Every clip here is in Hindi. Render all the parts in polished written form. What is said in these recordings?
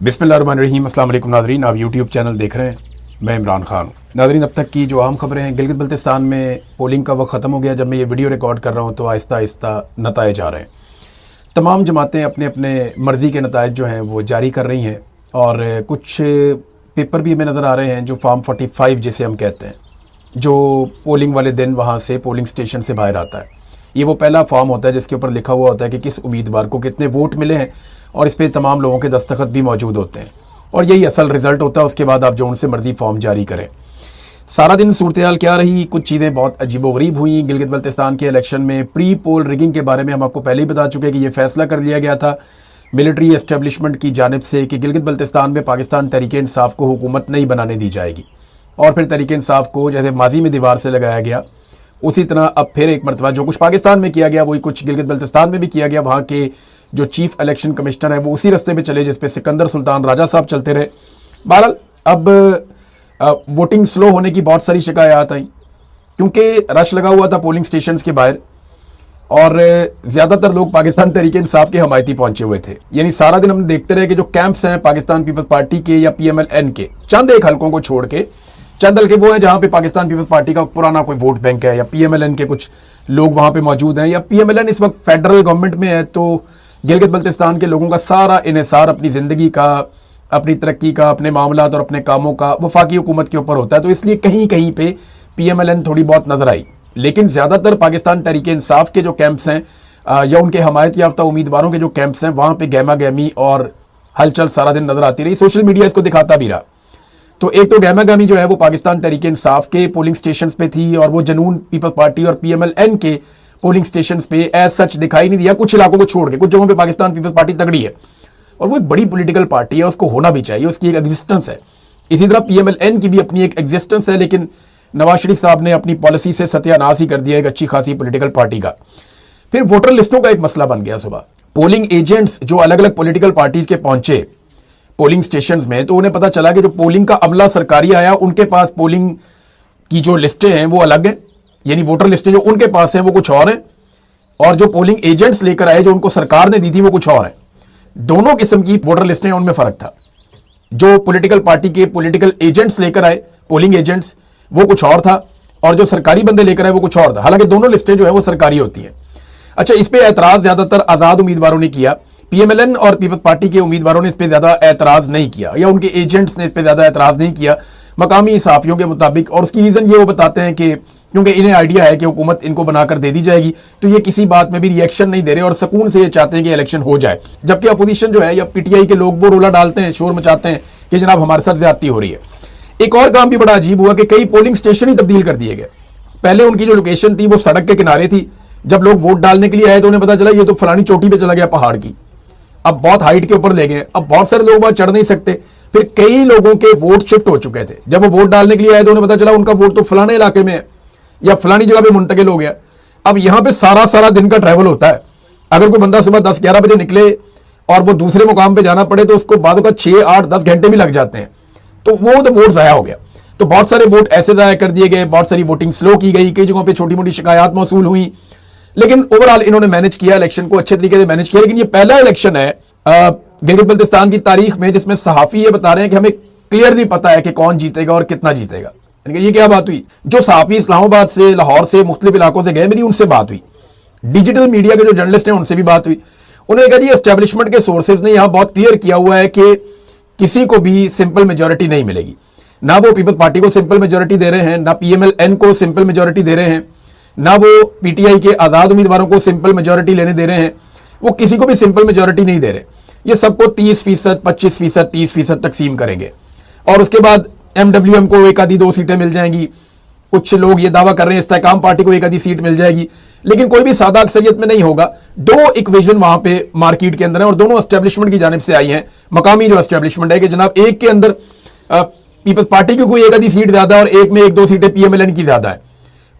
बिस्मिल्लाहिर्रहमानिर्रहीम। अस्सलाम वालेकुम नाज़रीन, आप यूट्यूब चैनल देख रहे हैं, मैं इमरान खान। नाज़रीन, अब तक की जो अहम खबरें हैं, गिलगित बल्तिस्तान में पोलिंग का वक्त ख़त्म हो गया। जब मैं ये वीडियो रिकॉर्ड कर रहा हूँ तो आहिस्ता आहिस्ता नताइज आ रहे हैं। तमाम जमातें अपने अपने मर्ज़ी के नताइज जो हैं वो जारी कर रही हैं और कुछ पेपर भी हमें नज़र आ रहे हैं जो फॉर्म 45 जिसे हम कहते हैं, जो पोलिंग वाले दिन वहाँ से पोलिंग स्टेशन से बाहर आता है। ये वो पहला फॉर्म होता है जिसके ऊपर लिखा हुआ होता है कि किस उम्मीदवार को कितने वोट मिले हैं और इस पर तमाम लोगों के दस्तखत भी मौजूद होते हैं और यही असल रिजल्ट होता है। उसके बाद आप जो उनसे मर्जी फॉर्म जारी करें। सारा दिन सूरत हाल क्या रही, कुछ चीज़ें बहुत अजीबोगरीब हुई। गिलगित बल्तिस्तान के इलेक्शन में प्री पोल रिगिंग के बारे में हम आपको पहले ही बता चुके हैं कि ये फैसला कर लिया गया था मिलिट्री एस्टेब्लिशमेंट की जानिब से कि गिलगित बल्तिस्तान में पाकिस्तान तहरीक इंसाफ को हुकूमत नहीं बनाने दी जाएगी। और फिर तहरीक इंसाफ को जैसे माजी में दीवार से लगाया गया, उसी तरह अब फिर एक मरतबा जो कुछ पाकिस्तान में किया गया वही कुछ गिलगित बल्तिस्तान में भी किया गया। वहाँ के जो चीफ इलेक्शन कमिश्नर है वो उसी रास्ते पे चले जिस पे सिकंदर सुल्तान राजा साहब चलते रहे। बहरहाल अब वोटिंग स्लो होने की बहुत सारी शिकायत आई क्योंकि रश लगा हुआ था पोलिंग स्टेशन के बाहर और ज़्यादातर लोग पाकिस्तान तहरीक इंसाफ के हमायती पहुंचे हुए थे। यानी सारा दिन हम देखते रहे कि जो कैंप्स हैं पाकिस्तान पीपल्स पार्टी के या PMLN के, चंद एक हलकों को छोड़ के, चंद हल्के वो हैं जहां पे पाकिस्तान पीपल्स पार्टी का पुराना कोई वोट बैंक है या PMLN के कुछ लोग वहां पे मौजूद हैं, या PMLN इस वक्त फेडरल गवर्नमेंट में है। तो गिलगित बल्तिस्तान के लोगों का सारा इन्हिसार अपनी ज़िंदगी का, अपनी तरक्की का, अपने मामलात और अपने कामों का वफाकी हुकूमत के ऊपर होता है। तो इसलिए कहीं कहीं पे PMLN थोड़ी बहुत नजर आई, लेकिन ज़्यादातर पाकिस्तान तहरीक इंसाफ के जो कैंप्स हैं या उनके हमायत याफ्ता उम्मीदवारों के जो कैंप्स हैं वहाँ पे गहमा गहमी और हलचल सारा दिन नजर आती रही। सोशल मीडिया इसको दिखाता भी रहा। तो एक तो गहमा गहमी जो है वो पाकिस्तान तहरीक इंसाफ के पोलिंग स्टेशन पे थी और वो जनून पीपल्स पार्टी और PMLN के पोलिंग स्टेशन पे एज सच दिखाई नहीं दिया, कुछ इलाकों को छोड़ के। कुछ जगहों पे पाकिस्तान पीपल्स पार्टी तगड़ी है और वो एक बड़ी पॉलिटिकल पार्टी है, उसको होना भी चाहिए, उसकी एक एग्जिस्टेंस है। इसी तरह PMLN की भी अपनी एक एग्जिस्टेंस है, लेकिन नवाज शरीफ साहब ने अपनी पॉलिसी से सत्यानाश ही कर दिया एक अच्छी खासी पॉलिटिकल पार्टी का। फिर वोटर लिस्टों का एक मसला बन गया। सुबह पोलिंग एजेंट्स जो अलग अलग पॉलिटिकल पार्टीज के पहुंचे पोलिंग स्टेशन में, तो उन्हें पता चला कि जो पोलिंग का अमला सरकारी आया उनके पास पोलिंग की जो लिस्टें हैं वो अलग है, यानी वोटर लिस्टें जो उनके पास हैं वो कुछ और हैं, और जो पोलिंग एजेंट्स लेकर आए जो उनको सरकार ने दी थी वो कुछ और है। दोनों किस्म की वोटर लिस्टें, उनमें फर्क था। जो पॉलिटिकल पार्टी के पॉलिटिकल एजेंट्स लेकर आए, पोलिंग एजेंट्स, वो कुछ और था, और जो सरकारी बंदे लेकर आए वो कुछ और था। हालांकि दोनों लिस्टें जो है वो सरकारी होती हैं। अच्छा, इस पे एतराज ज्यादातर आजाद उम्मीदवारों ने किया। PMLN और पीपल्स पार्टी के उम्मीदवारों ने इस पे ज्यादा एतराज नहीं किया, या उनके एजेंट्स ने इस पे ज्यादा एतराज नहीं किया मकामी सहाफियों के मुताबिक। और उसकी रीजन ये वो बताते हैं कि क्योंकि इन्हें आइडिया है कि हुकूमत इनको बनाकर दे दी जाएगी, तो ये किसी बात में भी रिएक्शन नहीं दे रहे और सुकून से ये चाहते हैं कि इलेक्शन हो जाए। जबकि अपोजिशन जो है या PTI के लोग वो रोला डालते हैं, शोर मचाते हैं कि जनाब हमारे साथ ज्यादती हो रही है। एक और काम भी बड़ा अजीब हुआ कि कई पोलिंग स्टेशन ही तब्दील कर दिए गए। पहले उनकी जो लोकेशन थी वो सड़क के किनारे थी, जब लोग वोट डालने के लिए आए तो उन्हें पता चला ये तो फलानी चोटी पे चला गया पहाड़ की, अब बहुत हाइट के ऊपर ले गए, अब बहुत सारे लोग वहां चढ़ नहीं सकते। फिर कई लोगों के वोट शिफ्ट हो चुके थे। जब वो वोट डालने के लिए आए तो उन्हें पता चला उनका वोट तो फलाने इलाके में है या फलानी जगह पे मुंतकिल हो गया। अब यहां पे सारा दिन का ट्रैवल होता है। अगर कोई बंदा सुबह 10-11 बजे निकले और वो दूसरे मुकाम पे जाना पड़े तो उसको बाद का 6-8-10 घंटे भी लग जाते हैं, तो वो तो वोट ज़ाया हो गया। तो बहुत सारे वोट ऐसे ज़ाया कर दिए गए, बहुत सारी वोटिंग स्लो की गई, कई जगहों पर छोटी मोटी शिकायत मौसूल हुई, लेकिन ओवरऑल इन्होंने मैनेज किया, इलेक्शन को अच्छे तरीके से मैनेज किया। लेकिन ये पहला इलेक्शन है गिलगित बल्तिस्तान की तारीख में जिसमें सहाफी ये बता रहे हैं कि हमें क्लियरली पता है कि कौन जीतेगा और कितना जीतेगा। ये क्या बात हुई? जो सहाफी इस्लामाबाद से, लाहौर से, मुख्तलिफ इलाकों से गए, मेरी उनसे बात हुई। डिजिटल मीडिया के जो जर्नलिस्ट हैं उनसे भी बात हुई। उन्होंने कहा जी एस्टेब्लिशमेंट के सोर्सेज ने यहां बहुत क्लियर किया हुआ है कि किसी को भी सिंपल मेजोरिटी नहीं मिलेगी। ना वो पीपल्स पार्टी को सिंपल मेजोरिटी दे रहे हैं, ना PMLN को सिंपल मेजोरिटी दे रहे हैं, ना वो PTI के आजाद उम्मीदवारों को सिंपल मेजोरिटी लेने दे रहे हैं। वो किसी को भी सिंपल मेजोरिटी नहीं दे रहे। ये सबको 30%, 25%, 30% तकसीम करेंगे और उसके बाद MWM को एक आधी 2 सीटें मिल जाएंगी। कुछ लोग ये दावा कर रहे हैं इस्तेकाम पार्टी को एक आधी सीट मिल जाएगी, लेकिन कोई भी सादा अक्सरियत में नहीं होगा। 2 इक्वेशन वहां पे मार्केट के अंदर है और दोनों एस्टेब्लिशमेंट की जानिब से आई हैं। मकामी जो एस्टेब्लिशमेंट है कि जनाब एक के अंदर पीपल्स पार्टी की कोई एक आधी सीट ज्यादा और एक में 1-2 सीटें PMLN की ज्यादा है।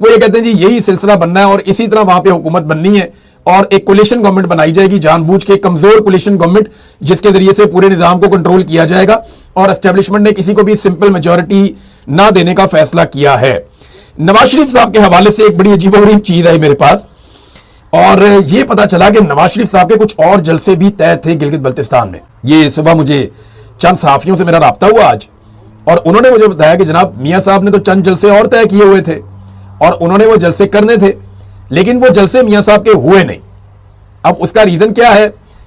वो ये कहते हैं जी यही सिलसिला बनना है और इसी तरह वहां पे हुकूमत बननी है और एक कोलिशन गवर्नमेंट बनाई जाएगी, जानबूझ के कमजोर कोलिशन गवर्नमेंट, जिसके जरिए से पूरे निजाम को कंट्रोल किया जाएगा। और एस्टेब्लिशमेंट ने किसी को भी सिंपल मेजोरिटी ना देने का फैसला किया है। नवाज शरीफ साहब के हवाले से एक बड़ी अजीबोगरीब चीज आई मेरे पास, और ये पता चला कि नवाज शरीफ साहब के कुछ और जलसे भी तय थे गिलगित बल्तिस्तान में। ये सुबह मुझे चंद सहाफियों से मेरा राब्ता हुआ आज, और उन्होंने मुझे बताया कि जनाब मियां साहब ने तो चंद जलसे और तय किए हुए थे और उन्होंने वो जलसे करने थे, लेकिन वो जलसे मियां साहब के हुए नहीं। अब उसका रीजन क्या है,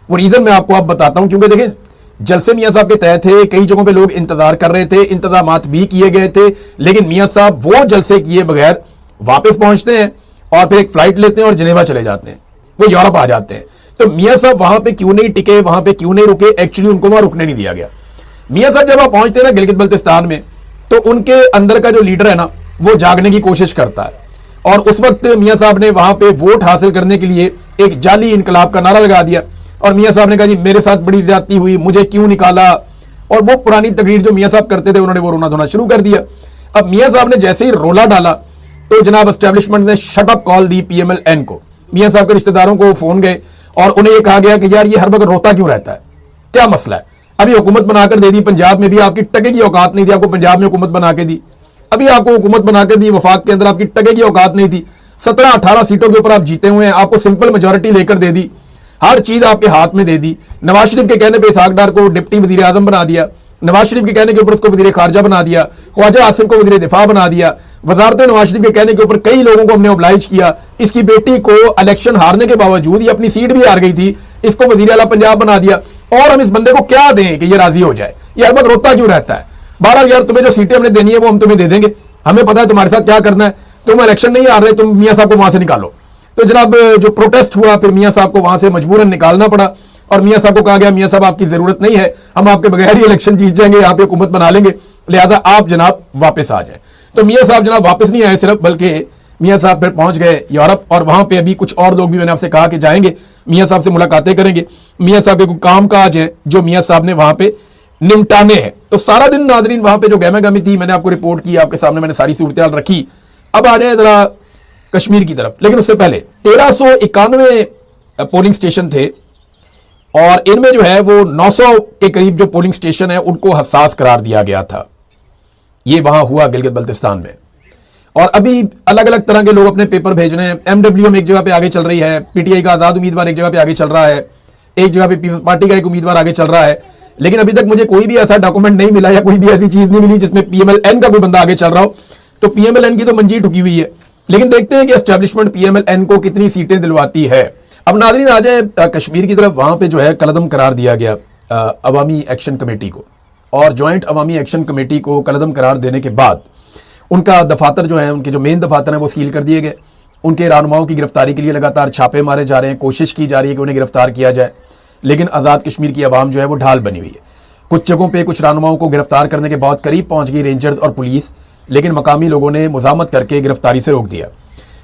वो रीजन मैं आपको अब बताता हूं। क्योंकि देखिए, जलसे मियां साहब के तय थे, कई जगहों पे लोग इंतजार कर रहे थे, इंतजामात भी किए गए थे, लेकिन मियां साहब वो जलसे किए बगैर वापस पहुंचते हैं और फिर एक फ्लाइट लेते हैं और जिनेवा चले जाते हैं, वो यूरोप आ जाते हैं। तो मियां साहब वहां पे क्यों नहीं टिके, वहां पे क्यों नहीं रुके? एक्चुअली उनको वहां रुकने नहीं दिया गया। मियां साहब जब वहां पहुंचते हैं ना गिलगित बल्तिस्तान में, तो उनके अंदर का जो लीडर है ना, वो जागने की कोशिश करता है, और उस वक्त मियां साहब ने वहां पे वोट हासिल करने के लिए एक जाली इनकलाब का नारा लगा दिया, और मियां साहब ने कहा जी मेरे साथ बड़ी ज्यादती हुई, मुझे क्यों निकाला, और वो पुरानी तकरीर जो मियां साहब करते थे उन्होंने वो रोना धोना शुरू कर दिया। अब मियां साहब ने जैसे ही रोला डाला तो जनाब एस्टेब्लिशमेंट ने शटअप कॉल दी PMLN को। मियां साहब के रिश्तेदारों को फोन गए और उन्हें यह कहा गया कि यार ये हर वक्त रोता क्यों रहता है, क्या मसला है? अभी हुकूमत बनाकर दे दी, पंजाब में भी आपकी टके की औकात नहीं थी, आपको पंजाब में हुकूमत बना के दी। अभी आपको हुकूमत बनाकर दी, वफाक के अंदर आपकी टके की औकात नहीं थी, 17-18 सीटों के ऊपर आप जीते हुए हैं, आपको सिंपल मेजोरिटी लेकर दे दी, हर चीज आपके हाथ में दे दी। नवाज शरीफ के कहने पर इसहाक डार को डिप्टी वजीर आजम बना दिया, नवाज शरीफ के कहने के ऊपर उसको वजीर खारजा बना दिया, ख्वाजा आसिफ को वजीर दिफा बना दिया, वजारत नवाज शरीफ के कहने के ऊपर कई लोगों को हमने ओब्लाइज किया। इसकी बेटी को इलेक्शन हारने के बावजूद, ये अपनी सीट भी हार गई थी, इसको वजीर आला पंजाब बना दिया, और हम इस बंदे को क्या दें कि ये राजी हो जाए? ये हर वक्त रोता क्यों रहता है? 12 यार तुम्हें जो सीटें हमने देनी है वो हम तुम्हें दे देंगे, हमें पता है तुम्हारे साथ क्या करना है, तुम इलेक्शन नहीं हार रहे, तुम मियां साहब को वहां से निकालो। तो जनाब जो प्रोटेस्ट हुआ, फिर मियां साहब को वहां से मजबूरन निकालना पड़ा, और मियां साहब को कहा गया मियां साहब आपकी जरूरत नहीं है, हम आपके बगैर ही इलेक्शन जीत जाएंगे, यहाँ पे हुकूमत बना लेंगे, लिहाजा आप जनाब वापस आ जाए। तो मियां साहब जनाब वापस नहीं आए सिर्फ, बल्कि मियां साहब फिर पहुंच गए यूरोप, और वहां पे अभी कुछ और लोग भी मैंने आपसे कहा कि जाएंगे, मियां साहब से मुलाकातें करेंगे। मियां साहब के काम काज है जो मियां साहब ने वहां पे निपटाने हैं। तो सारा दिन नाजरीन वहां पे जो गहमा गहमी थी, मैंने आपको रिपोर्ट की, आपके सामने मैंने सारी सूरत रखी। अब आ जाए जरा कश्मीर की तरफ, लेकिन उससे पहले 1391 पोलिंग स्टेशन थे, और इनमें जो है वो 900 के करीब जो पोलिंग स्टेशन है उनको हसास करार दिया गया था। ये वहां हुआ गिलगित बल्तिस्तान में, और अभी अलग अलग तरह के लोग अपने पेपर भेज रहे हैं। MWM एक जगह पे आगे चल रही है, PTI का आजाद उम्मीदवार एक जगह पे आगे चल रहा है, एक जगह पे पीपल्स पार्टी का एक उम्मीदवार आगे चल रहा है, लेकिन अभी तक मुझे कोई भी ऐसा डॉक्यूमेंट नहीं मिला या कोई भी ऐसी चीज नहीं मिली जिसमें PMLN का कोई बंदा आगे चल रहा हो। तो PMLN की तो मंजी ठुकी हुई है, लेकिन देखते हैं कि एस्टेब्लिशमेंट PMLN को कितनी सीटें दिलवाती है। अब नाज़रीन आ जाए कश्मीर की तरफ। वहां पे जो है कलदम करार दिया गया अवामी एक्शन कमेटी को, और ज्वाइंट अवामी एक्शन कमेटी को कलदम करार देने के बाद उनका दफातर जो है, उनके जो मेन दफातर हैं वो सील कर दिए गए। उनके रहनुमाओं की गिरफ्तारी के लिए लगातार छापे मारे जा रहे हैं, कोशिश की जा रही है कि उन्हें गिरफ्तार किया जाए, लेकिन आज़ाद कश्मीर की आवाम जो है वो ढाल बनी हुई है। कुछ जगहों पर कुछ रहनुमाओं को गिरफ्तार करने के बहुत करीब पहुंच गई रेंजर्स और पुलिस, लेकिन मकामी लोगों ने मुजामत करके गिरफ्तारी से रोक दिया।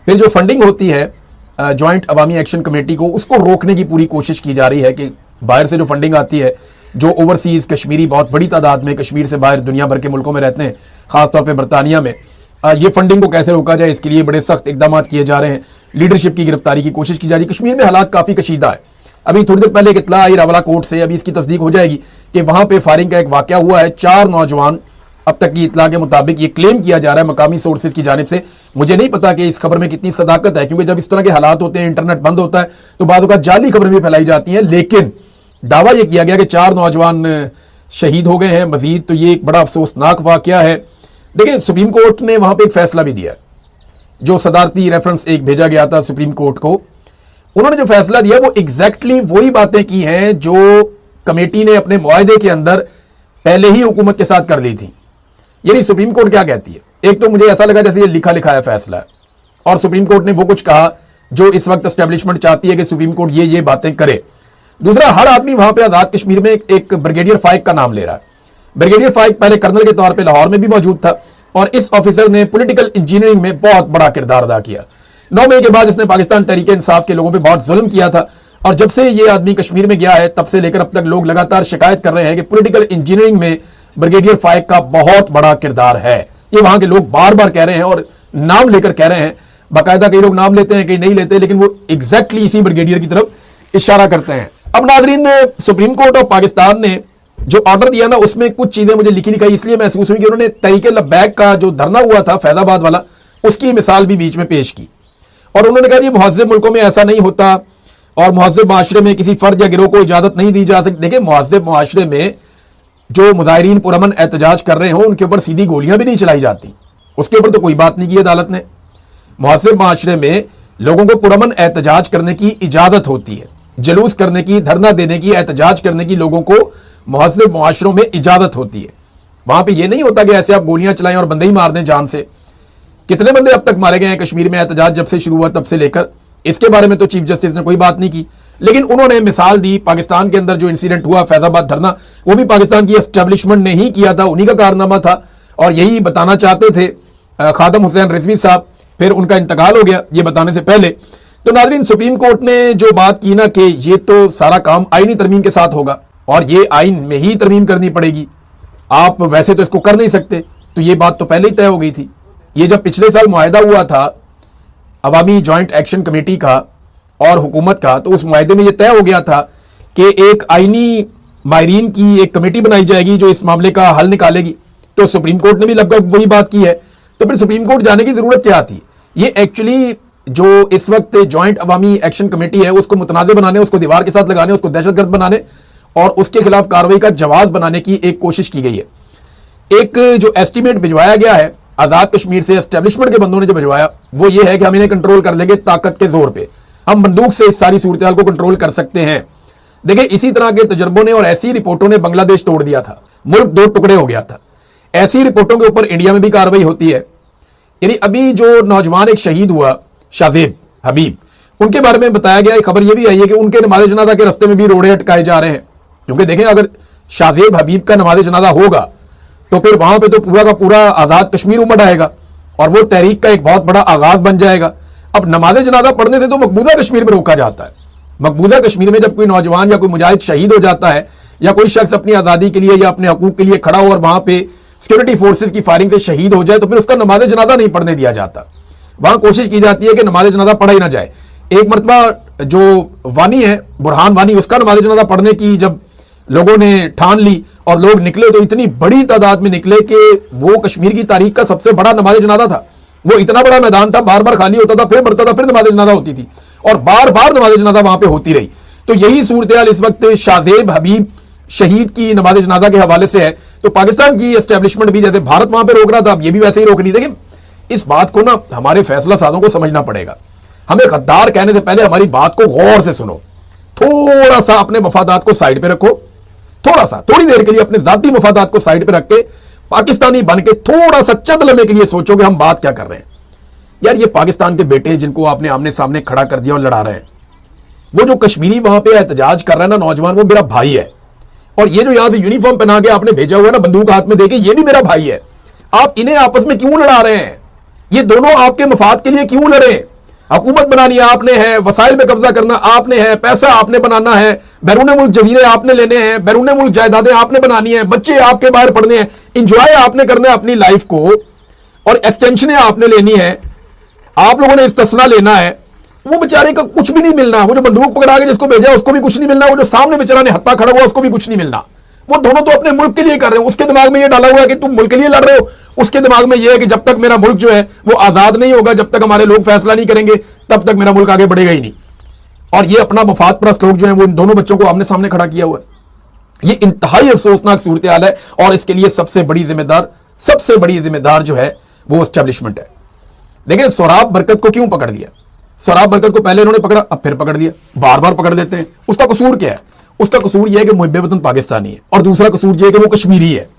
फिर जो फंडिंग होती है ज्वाइंट अवामी एक्शन कमेटी को, उसको रोकने की पूरी कोशिश की जा रही है कि बाहर से जो फंडिंग आती है, जो ओवरसीज कश्मीरी बहुत बड़ी तादाद में कश्मीर से बाहर दुनिया भर के मुल्कों में रहते हैं, खासतौर पे बरतानिया में, ये फंडिंग को कैसे रोका जाए, इसके लिए बड़े सख्त इकदाम किए जा रहे हैं। लीडरशिप की गिरफ्तारी की कोशिश की जा रही है। कश्मीर में हालात काफ़ी कशीदा है। अभी थोड़ी देर पहले एक इत्तला आई रावला कोर्ट से, अभी इसकी तस्दीक हो जाएगी कि वहां पर फायरिंग का एक वाकया हुआ है। 4 नौजवान, अब तक की इत्तला के मुताबिक ये क्लेम किया जा रहा है मकामी सोर्सेज की जानिब से। मुझे नहीं पता कि इस खबर में कितनी सदाकत है, क्योंकि जब इस तरह के हालात होते हैं, इंटरनेट बंद होता है, तो बाद का जाली खबरें भी फैलाई जाती हैं, लेकिन दावा यह किया गया कि 4 नौजवान शहीद हो गए हैं। मजीद तो ये एक बड़ा अफसोसनाक वाकया है। देखिए, सुप्रीम कोर्ट ने वहां पर एक फैसला भी दिया, जो सदारती रेफरेंस एक भेजा गया था सुप्रीम कोर्ट को। उन्होंने जो फैसला दिया वो एग्जैक्टली वही बातें की हैं जो कमेटी ने अपने मुआहदे के अंदर पहले ही हुकूमत के साथ कर ली थी। यानी सुप्रीम कोर्ट क्या कहती है, एक तो मुझे ऐसा लगा जैसे ये लिखा लिखाया फैसला है, और सुप्रीम कोर्ट ने वो कुछ कहा जो इस वक्त एस्टेब्लिशमेंट चाहती है कि सुप्रीम कोर्ट ये बातें करे। दूसरा, हर आदमी वहां पे आजाद कश्मीर में एक ब्रिगेडियर फाइक का नाम ले रहा है। ब्रिगेडियर फाइक पहले कर्नल के तौर पे लाहौर में भी मौजूद था, और इस ऑफिसर ने पॉलिटिकल इंजीनियरिंग में बहुत बड़ा किरदार अदा किया। 9 मई के बाद इसने पाकिस्तान तहरीक इंसाफ के लोगों पर बहुत जुल्म किया था, और जब से ये आदमी कश्मीर में गया है तब से लेकर अब तक लोग लगातार शिकायत कर रहे हैं कि पॉलिटिकल इंजीनियरिंग में ब्रिगेडियर फाइक का बहुत बड़ा किरदार है। ये वहां के लोग बार बार कह रहे हैं और नाम लेकर कह रहे हैं, बाकायदा कई लोग नाम लेते हैं कई नहीं लेते, लेकिन वो एग्जैक्टली इसी ब्रिगेडियर की तरफ इशारा करते हैं। अब नाजरीन, सुप्रीम कोर्ट ऑफ पाकिस्तान ने जो ऑर्डर दिया ना, उसमें कुछ चीजें मुझे लिखी लिखाई इसलिए महसूस हुई कि उन्होंने तहरीक लब्बैक का जो धरना हुआ था फैजाबाद वाला, उसकी मिसाल भी बीच में पेश की, और उन्होंने कहा ये मुहज़्ज़ब मुल्कों में ऐसा नहीं होता, और मुहज़्ज़ब माशरे में किसी फर्द या गिरोह को इजाजत नहीं दी जा सकती। देखिए, मुहज़्ज़ब माशरे में जो मुजाहिरीन पुरअमन एहतजाज कर रहे हो उनके ऊपर सीधी गोलियां भी नहीं चलाई जाती, उसके ऊपर तो कोई बात नहीं की अदालत ने। मुहस्सिब माशरे में लोगों को पुरअमन एहतजाज करने की इजाजत होती है, जुलूस करने की, धरना देने की, एहतजाज करने की लोगों को मुहस्सिब माशरों में इजाजत होती है। वहां पे ये नहीं होता कि ऐसे आप गोलियां चलाएं और बंदे ही मार दें जान से। कितने बंदे अब तक मारे गए हैं कश्मीर में एहतजाज जब से शुरू हुआ तब से लेकर, इसके बारे में तो चीफ जस्टिस ने कोई बात नहीं की। लेकिन उन्होंने मिसाल दी पाकिस्तान के अंदर जो इंसिडेंट हुआ फैजाबाद धरना, वो भी पाकिस्तान की एस्टेब्लिशमेंट ने ही किया था, उन्हीं का कारनामा था और यही बताना चाहते थे खादम हुसैन रिजवी साहब। फिर उनका इंतकाल हो गया ये बताने से पहले। तो नाज़रीन, सुप्रीम कोर्ट ने जो बात की ना कि ये तो सारा काम आईनी तरमीम के साथ होगा और ये आइन में ही तरमीम करनी पड़ेगी, आप वैसे तो इसको कर नहीं सकते, तो ये बात तो पहले ही तय हो गई थी। ये जब पिछले साल मुआहदा हुआ था अवामी जॉइंट एक्शन कमेटी का और हुकूमत का, तो उस मुआहदे में यह तय हो गया था कि एक आईनी माहिरीन की एक कमेटी बनाई जाएगी जो इस मामले का हल निकालेगी। तो सुप्रीम कोर्ट ने भी लगभग वही बात की है। तो फिर सुप्रीम कोर्ट जाने की जरूरत क्या थी? ये एक्चुअली जो इस वक्त जॉइंट अवामी एक्शन कमेटी है उसको मुतनाज़ बनाने, उसको दीवार के साथ लगाने, उसको दहशतगर्द बनाने और उसके खिलाफ कार्रवाई का जवाब बनाने की एक कोशिश की गई है। एक जो एस्टीमेट भिजवाया गया है आजाद कश्मीर से एस्टेब्लिशमेंट के बंदों ने जो भिजवाया वो ये है कि हम इन्हें कंट्रोल कर लेंगे ताकत के जोर पे, हम बंदूक से इस सारी सूरत हाल को कंट्रोल कर सकते हैं। देखिए, इसी तरह के तजर्बों ने और ऐसी रिपोर्टों ने बांग्लादेश तोड़ दिया था, मुल्क दो टुकड़े हो गया था। ऐसी रिपोर्टों के ऊपर इंडिया में भी कार्रवाई होती है। यानी अभी जो नौजवान एक शहीद हुआ शाजेब हबीब, उनके बारे में बताया गया, खबर यह भी आई है कि उनके नमाज जनाजा के रास्ते में भी रोड़े अटकाए जा रहे हैं। क्योंकि देखें, अगर शाजेब हबीब का नमाज जनाजा होगा तो फिर वहां पे तो पूरा का पूरा आजाद कश्मीर उमड़ आएगा और वो तहरीक का एक बहुत बड़ा आगाज बन जाएगा। अब नमाज जनाजा पढ़ने से तो मकबूजा कश्मीर में रोका जाता है। मकबूजा कश्मीर में जब कोई नौजवान या कोई मुजाहिद शहीद हो जाता है या कोई शख्स अपनी आज़ादी के लिए या अपने हकूक के लिए खड़ा हो और वहां पे सिक्योरिटी फोर्सेज की फायरिंग से शहीद हो जाए तो फिर उसका नमाज जनाजा नहीं पढ़ने दिया जाता। वहां कोशिश की जाती है कि नमाज जनाजा पढ़ा ही ना जाए। एक मरतबा जो वानी है बुरहान वानी, उसका नमाज जनाजा पढ़ने की जब लोगों ने ठान ली और लोग निकले तो इतनी बड़ी तादाद में निकले कि वो कश्मीर की तारीख का सबसे बड़ा नमाज जनाजा था। वो इतना बड़ा मैदान था, बार बार खाली होता था, फिर बढ़ता था, फिर नमाज जनाजा होती थी और बार बार नमाज जनाजा वहां पे होती रही। तो यही सूरत हाल इस वक्त शाजेब हबीब शहीद की नमाज जनाजा के हवाले से है। तो पाकिस्तान की एस्टेब्लिशमेंट भी जैसे भारत वहां पे रोक रहा था, अब ये भी वैसे ही रोक रही। देखिए, इस बात को ना हमारे फैसला साजों को समझना पड़ेगा। हमें गद्दार कहने से पहले हमारी बात को गौर से सुनो, थोड़ा सा अपने मफादात को साइड पे रखो, थोड़ा सा थोड़ी देर के लिए अपने जाती मफादात को साइड पे रख के पाकिस्तानी बन के थोड़ा सा चंद लम्हे के लिए सोचो कि हम बात क्या कर रहे हैं। यार, ये पाकिस्तान के बेटे जिनको आपने आमने सामने खड़ा कर दिया और लड़ा रहे हैं, वो जो कश्मीरी वहां पे एहतजाज कर रहा है ना नौजवान, वो मेरा भाई है। और ये जो यहां से यूनिफॉर्म पहना के आपने भेजा हुआ है ना बंदूक हाथ में देके, ये भी मेरा भाई है। आप इन्हें आपस में क्यों लड़ा रहे हैं? ये दोनों आपके मफाद के लिए क्यों लड़े? हुकूमत बनानी आपने है, वसाइल पे कब्जा करना आपने है, पैसा आपने बनाना है, बैरून मुल्क जजीरे आपने लेने हैं, बैरून मुल्क जायदादें आपने बनानी है, बच्चे आपके बाहर पढ़ने हैं, इंजॉय आपने करना है अपनी लाइफ को और एक्सटेंशनें आपने लेनी है, आप लोगों ने इस्तेस्ना लेना है। वो बेचारे का कुछ भी नहीं मिलना, वो जो बंदूक पकड़ा के जिसको भेजा उसको भी कुछ नहीं मिलना, वो जो सामने बेचारा ने हत्था खड़ा हुआ उसको भी कुछ नहीं मिलना। वो दोनों तो अपने मुल्क के लिए कर रहे हैं। उसके दिमाग में ये डाला हुआ है कि तुम मुल्क के लिए लड़ रहे हो, उसके दिमाग में ये है कि जब तक मेरा मुल्क जो है वो आजाद नहीं होगा, जब तक हमारे लोग फैसला नहीं करेंगे, तब तक मेरा मुल्क आगे बढ़ेगा ही नहीं। और ये अपना मफाद परस्त लोग जो है वो इन दोनों बच्चों को आमने सामने खड़ा किया हुआ है। ये इंतहाई अफसोसनाक सूरत हाल है और इसके लिए सबसे बड़ी जिम्मेदार जो है वो एस्टेब्लिशमेंट है। देखिए, सोहराब बरकत को क्यों पकड़ लिया? सोहराब बरकत को पहले इन्होंने पकड़ा, अब फिर पकड़ लिया, बार बार पकड़ लेते हैं। उसका कसूर क्या है? उसका कसूर यह है कि मुहिब्बे वतन पाकिस्तानी है और दूसरा कसूर यह है कि वो कश्मीरी है।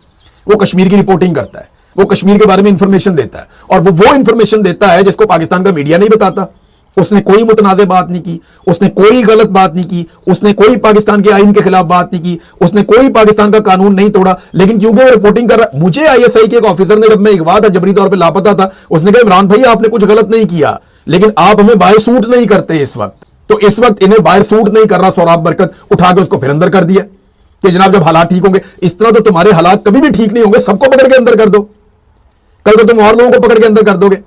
वो कश्मीर की रिपोर्टिंग करता है, वो कश्मीर के बारे में इंफॉर्मेशन देता है और वो इंफॉर्मेशन देता है जिसको पाकिस्तान का मीडिया नहीं बताता। उसने कोई मुतनाज़ बात नहीं की, उसने कोई गलत बात नहीं की, उसने कोई पाकिस्तान के आइन के खिलाफ बात नहीं की, उसने कोई पाकिस्तान का कानून नहीं तोड़ा। लेकिन क्योंकि वो रिपोर्टिंग कर रहा, मुझे ISI के एक ऑफिसर ने, जब मैं अगवा था, जबरी तौर पर लापता था, उसने कहा इमरान भाई आपने कुछ गलत नहीं किया, लेकिन आप हमें बाहर सूट नहीं करते इस वक्त। तो इस वक्त इन्हें बाहर सूट नहीं कर रहा सोहराब बरकत, उठा के उसको फिर अंदर कर दिया कि जनाब जब हालात ठीक होंगे। इस तरह तो तुम्हारे हालात कभी भी ठीक नहीं होंगे, सबको पकड़ के अंदर कर दो, कल को तुम और लोगों को पकड़ के अंदर कर दोगे।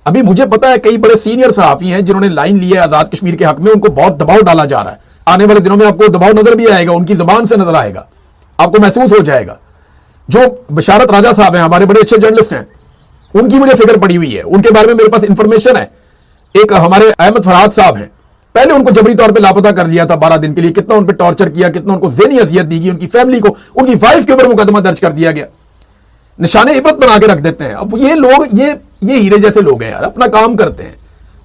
अभी मुझे पता है कई बड़े सीनियर सहाफी हैं जिन्होंने लाइन ली है आजाद कश्मीर के हक में, उनको बहुत दबाव डाला जा रहा है। आने वाले दिनों में आपको दबाव नजर भी आएगा, उनकी जुबान से नजर आएगा, आपको महसूस हो जाएगा। जो बशारत राजा साहब हैं, हमारे बड़े अच्छे जर्नलिस्ट हैं, उनकी मुझे फिक्र पड़ी हुई है, उनके बारे में मेरे पास इंफॉर्मेशन है। एक हमारे अहमद फरहाद साहब हैं, पहले उनको जबरी तौर पे लापता कर दिया था 12 दिन के लिए, कितना उन पे टॉर्चर किया, कितना उनको ज़हनी अजियत दी गई, उनकी फैमिली को, उनकी वाइफ के ऊपर मुकदमा दर्ज कर दिया गया, निशाने इबरत बना के रख देते हैं। अब ये लोग ये हीरे जैसे लोग हैं यार, अपना काम करते हैं,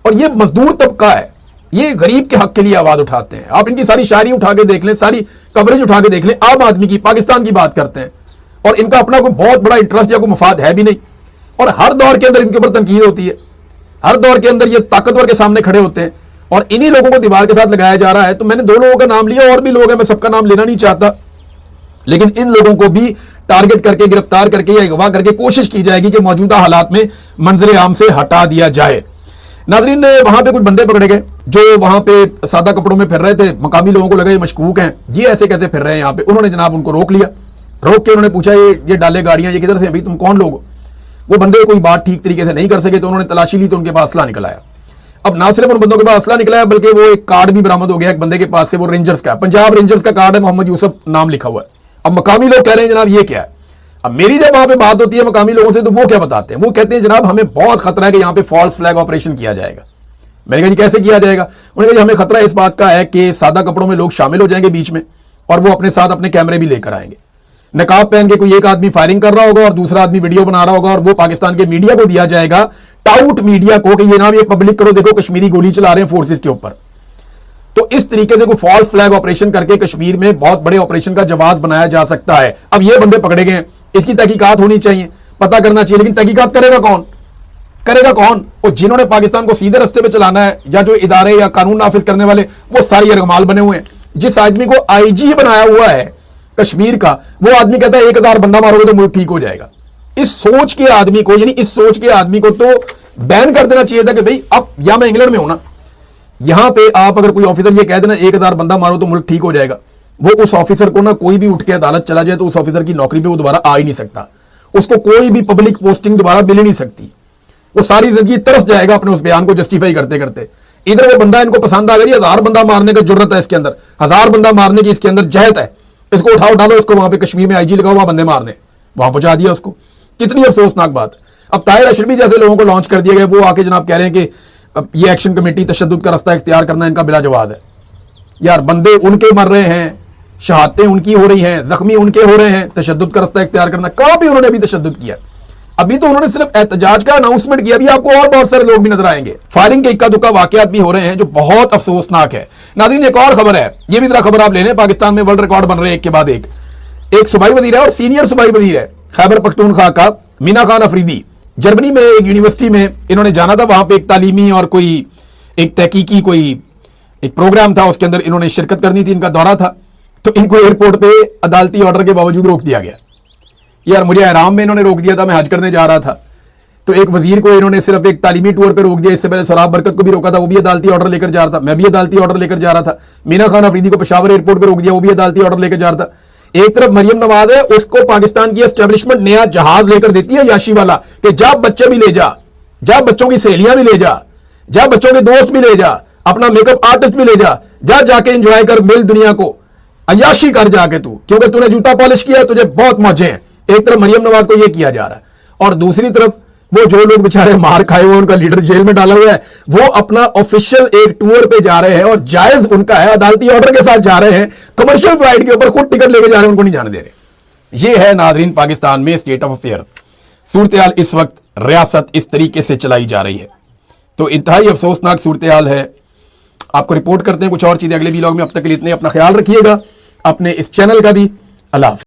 और ये मजदूर तबका है, ये गरीब के हक के लिए आवाज उठाते हैं। आप इनकी सारी शायरी उठा के देख लें, सारी कवरेज उठा के देख लें, आम आदमी की, पाकिस्तान की बात करते हैं, और इनका अपना कोई बहुत बड़ा इंटरेस्ट या कोई मफाद है भी नहीं, और हर दौर के अंदर इनके ऊपर तनकीद होती है, हर दौर के अंदर ये ताकतवर के सामने खड़े होते हैं, और इन्हीं लोगों को दीवार के साथ लगाया जा रहा है। तो मैंने 2 लोगों का नाम लिया, और भी लोग हैं, मैं सबका नाम लेना नहीं चाहता, लेकिन इन लोगों को भी टारगेट करके, गिरफ्तार करके या अगवा करके कोशिश की जाएगी कि मौजूदा हालात में मंजरे आम से हटा दिया जाए। नाजरीन, वहां पे कुछ बंदे पकड़े गए जो वहां पे सादा कपड़ों में फिर रहे थे, मकामी लोगों को लगा ये मशकूक हैं, ये ऐसे कैसे फिर रहे हैं यहाँ पे। उन्होंने जनाब उनको रोक लिया, रोक के उन्होंने पूछा ये डाले गाड़ियां, ये किधर से, भाई तुम कौन लोग हो। वो बंदे कोई बात ठीक तरीके से नहीं कर सके, तो उन्होंने तलाशी ली, तो उनके पास असला निकल आया। अब ना सिर्फ उन बंदों के पास असला निकला है, बल्कि वो एक कार्ड भी बरामद हो गया एक बंदे के पास से, वो रेंजर्स का, पंजाब रेंजर्स का कार्ड है, मोहम्मद यूसुफ नाम लिखा हुआ है। अब मकामी लोग कह रहे हैं जनाब ये क्या है। अब मेरी जब वहां पे बात होती है मकामी लोगों से, तो वो क्या बताते हैं, वो कहते हैं जनाब हमें बहुत खतरा है कि यहाँ पे फॉल्स फ्लैग ऑपरेशन किया जाएगा। मैंने कहा जी कैसे किया जाएगा। उन्होंने कहा हमें खतरा इस बात का है कि सादा कपड़ों में लोग शामिल हो जाएंगे बीच में, और वो अपने साथ अपने कैमरे भी लेकर आएंगे, नकाब पहन के कोई एक आदमी फायरिंग कर रहा होगा और दूसरा आदमी वीडियो बना रहा होगा, और वो पाकिस्तान के मीडिया को दिया जाएगा, टाउट मीडिया को, कि ये ना ये पब्लिक करो, देखो कश्मीरी गोली चला रहे हैं फोर्सेस के ऊपर। तो इस तरीके से कोई फॉल्स फ्लैग ऑपरेशन करके कश्मीर में बहुत बड़े ऑपरेशन का जवाब बनाया जा सकता है। अब ये बंदे पकड़े गए हैं, इसकी तहकीकात होनी चाहिए, पता करना चाहिए, लेकिन तहकीकात करेगा कौन, करेगा कौन। और जिन्होंने पाकिस्तान को सीधे रास्ते पे चलाना है, या जो इदारे या कानून नाफिज करने वाले, वो सारी यरगमाल बने हुए हैं। जिस आदमी को आईजी बनाया हुआ है कश्मीर का, वो आदमी कहता है 1000 बंदा मारोगे तो मुल्क ठीक हो जाएगा। इस सोच के आदमी को, यानी इस सोच के आदमी को तो बैन कर देना चाहिए था कि भाई अब, या मैं इंग्लैंड में हूं ना, यहां पे आप अगर कोई ऑफिसर ये कह देना 1000 बंदा मारो तो मुल्क ठीक हो जाएगा, वो उस ऑफिसर को ना, कोई भी उठ के अदालत चला जाए तो उस ऑफिसर की नौकरी पे वो दोबारा आ ही नहीं सकता, उसको कोई भी पब्लिक पोस्टिंग दोबारा मिल ही नहीं सकती, वो सारी जिंदगी तरस जाएगा अपने उस बयान को जस्टिफाई करते करते। इधर वो बंदा इनको पसंद आ गई, 1000 बंदा मारने का जुर्रत है इसके अंदर, 1000 बंदा मारने की इसके अंदर जहत है, इसको उठाओ डालो, इसको वहां पे कश्मीर में आईजी लगा हुआ बंदे मारने, वहां पहुंचा दिया उसको। कितनी अफसोसनाक बात। अब ताहिर अशरफी जैसे लोगों को लॉन्च कर दिया गया, वो आके जनाब कह रहे हैं कि ये एक्शन कमेटी तशद्दुद का रास्ता इख्तियार करना इनका बिलाजवाब है। यार बंदे उनके मर रहे हैं, शहादतें उनकी हो रही हैं, जख्मी उनके हो रहे हैं, तशद्दुद का रास्ता इख्तियार करना, कहां भी उन्होंने अभी तशद्दुद किया। अभी तो उन्होंने सिर्फ एहतजाज का अनाउंसमेंट किया, अभी आपको और बहुत सारे लोग भी नजर आएंगे। फायरिंग के इक्का दुक्का वाकयात भी हो रहे हैं जो बहुत अफसोसनाक है। नाज़रीन, एक और खबर है, ये भी जरा खबर आप ले लें, पाकिस्तान में वर्ल्ड रिकॉर्ड बन रहे हैं एक के बाद एक। एक सूबाई वजीर है और सीनियर सूबाई वजीर है खैबर पख्तूनख्वा का, मीना खान अफरीदी। जर्मनी में एक यूनिवर्सिटी में इन्होंने जाना था, वहां पे एक तालीमी और कोई एक तहकीकी कोई एक प्रोग्राम था, उसके अंदर इन्होंने शिरकत करनी थी, इनका दौरा था, तो इनको एयरपोर्ट पे अदालती ऑर्डर के बावजूद रोक दिया गया। यार मुझे एहराम में इन्होंने रोक दिया था, मैं हज करने जा रहा था, तो एक वजीर को इन्होंने सिर्फ एक तालीमी टूर पे रोक दिया। इससे पहले सराब बरकत को भी रोका था, वो भी अदालती ऑर्डर लेकर जा रहा था, मैं भी अदालती ऑर्डर लेकर जा रहा था। मीना खान अफरीदी को पेशावर एयरपोर्ट पे रोक दिया, वो भी अदालती ऑर्डर लेकर जा रहा था। एक तरफ मरियम नवाज है, उसको पाकिस्तान की एस्टेब्लिशमेंट नया जहाज लेकर देती है याशी वाला, कि जा बच्चे भी ले जा, जा बच्चों की सहेलियां भी ले जा, जा बच्चों के दोस्त भी ले जा, अपना मेकअप आर्टिस्ट भी ले जा, जा जाके एंजॉय कर, मिल दुनिया को, अयाशी कर जाके तू, क्योंकि तूने जूता पॉलिश किया है, तुझे बहुत मौजे हैं। एक तरफ मरियम नवाज को यह किया जा रहा है, और दूसरी तरफ वो जो लोग बेचारे मार खाए हुए, उनका लीडर जेल में डाला हुआ है, वो अपना ऑफिशियल एक टूर पे जा रहे हैं, और जायज उनका है, अदालती ऑर्डर के साथ जा रहे हैं, कमर्शियल फ्लाइट के ऊपर खुद टिकट लेके जा रहे हैं, उनको नहीं जाने दे रहे। ये है नाजरीन पाकिस्तान में स्टेट ऑफ अफेयर। सूरत हाल इस वक्त रियासत इस तरीके से चलाई जा रही है, तो इंतहाई अफसोसनाक सूरत हाल है। आपको रिपोर्ट करते हैं कुछ और चीजें अगले वीलॉग में। अब तक के लिए इतने, अपना ख्याल रखिएगा, अपने इस चैनल का भी। अल्लाह हाफ़िज़।